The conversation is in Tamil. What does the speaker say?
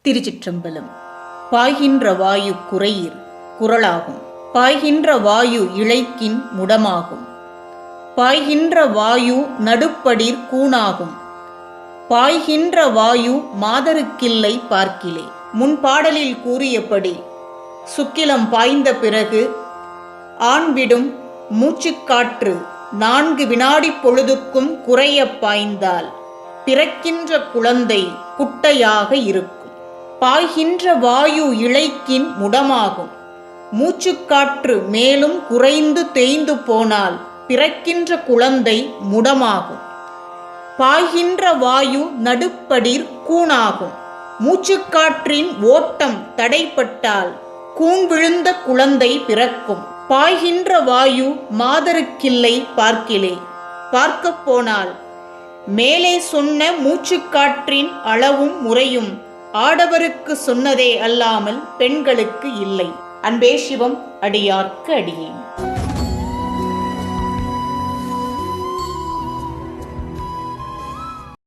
திருச்சிற்றம்பலம். பாய்கின்ற வாயு குறையிர் குறளாகும். பாய்கின்ற வாயு இழைக்கின் முடமாகும். பாய்கின்ற வாயு நடுப்படிற் கூணாகும். பாய்கின்ற வாயு மாதருக்கில்லை பார்க்கிலே. முன்பாடலில் கூறியபடி சுக்கிலம் பாய்ந்த பிறகு ஆண்விடும் மூச்சுக்காற்று 4 வினாடி பொழுதுக்கும் குறைய பாய்ந்தால் பிறக்கின்ற குழந்தை குட்டையாக இருக்கும். பாய்கின்ற வாயு இழைக்கின் முடமாகும். மூச்சுக்காற்று மேலும் குறைந்து தேய்ந்து போனால் பிறக்கின்ற குழந்தை முடமாகும். பாய்கின்ற வாயு நடுப்படிற் கூணாகும். மூச்சுக்காற்றின் ஓட்டம் தடைப்பட்டால் கூன் விழுந்த குழந்தை பிறக்கும். பாய்கின்ற வாயு மாதருக்கில்லை பார்க்கிலே. பார்க்கப் போனால் மேலே சொன்ன மூச்சுக்காற்றின் அளவும் முறையும் ஆடவருக்கு சொன்னதே அல்லாமல் பெண்களுக்கு இல்லை. அன்பே சிவம், அடியார்க்கு அடியேன்.